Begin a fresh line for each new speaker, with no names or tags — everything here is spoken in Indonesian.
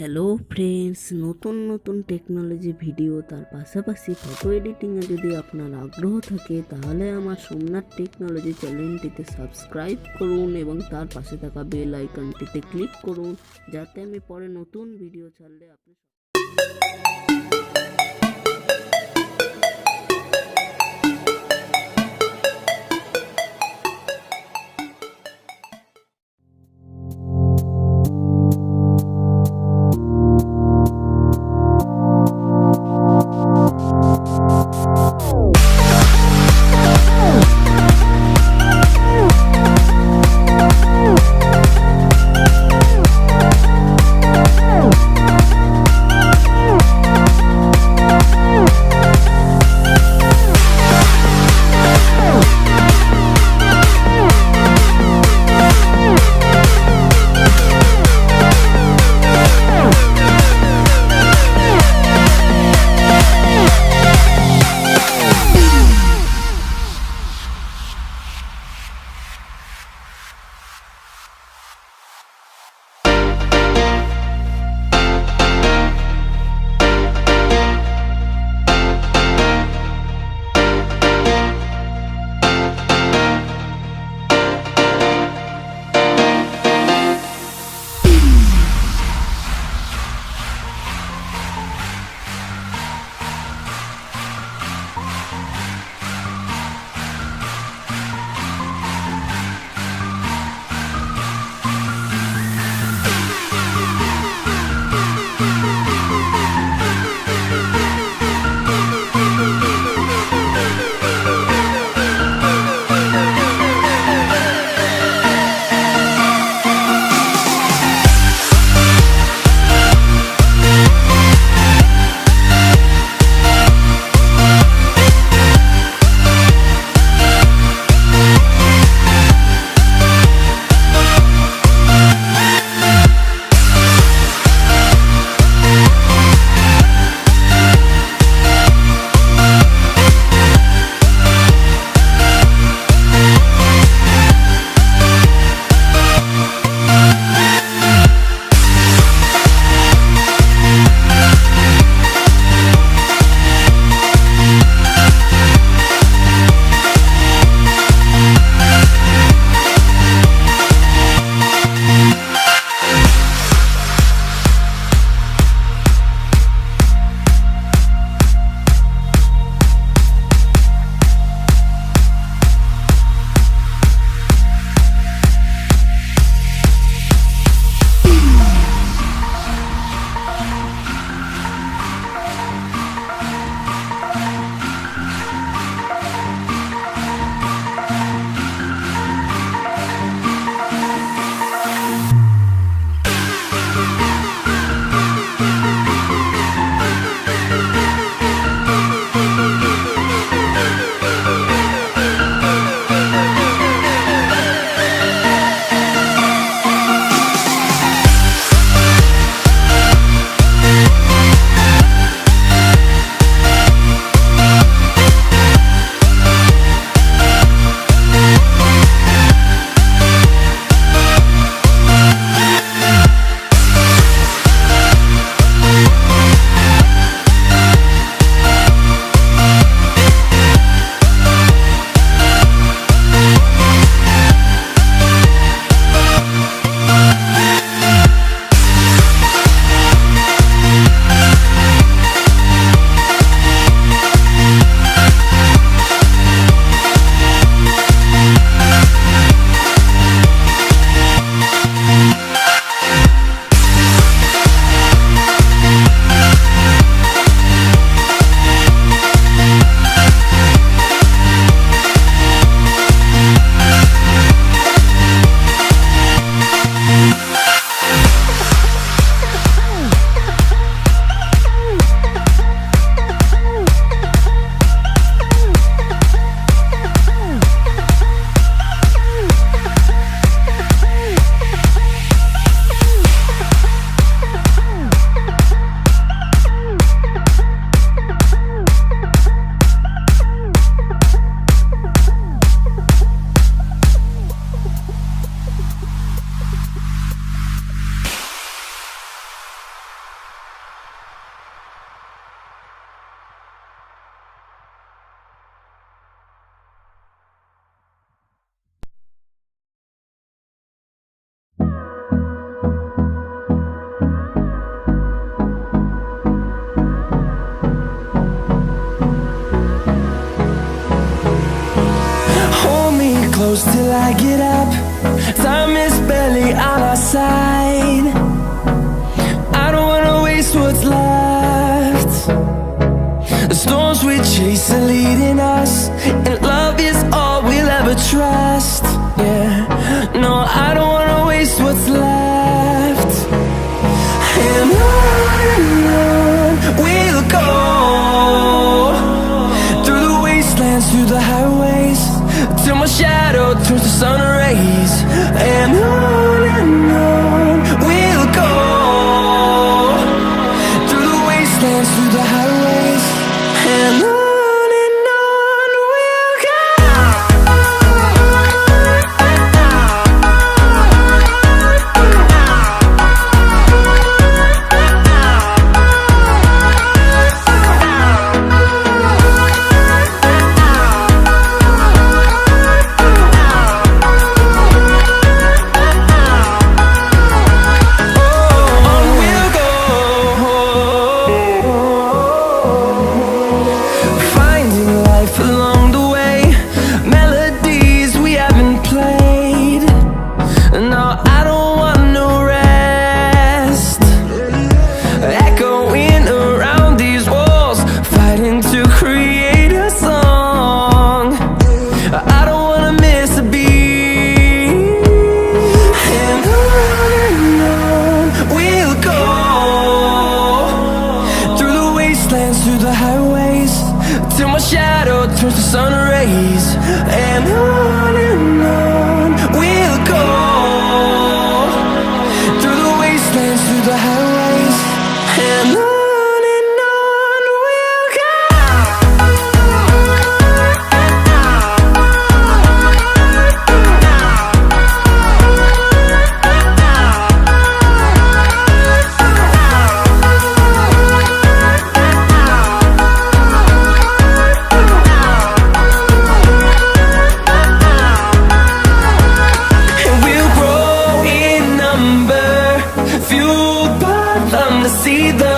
Hello friends, নতুন নতুন technology video তার পাশাপাশি ফটো এডিটিংয়ে যদি আপনার আগ্রহ থাকে তাহলে আমার সোমনাথ টেকনোলজি চ্যানেলটিতে সাবস্ক্রাইব করুন এবং তার পাশে থাকা বেল আইকনটিতে ক্লিক করুন, যাতে আমি পরে নতুন ভিডিও ছাড়লে আপনি
I get up. Time is barely on our side. I don't wanna waste what's left. The storms we chase are leading us, and love is all we'll ever trust. Yeah, no, I don't wanna waste what's left. And on we'll go, through the wastelands, through the highways, till my shadow turns to sun rays. And on we'll go, through the wastelands, through the highways, and on we'll go. Through the highways, till my shadow turns to sun rays. And on we'll go, through the wastelands, through the highways, and on we'll go. See the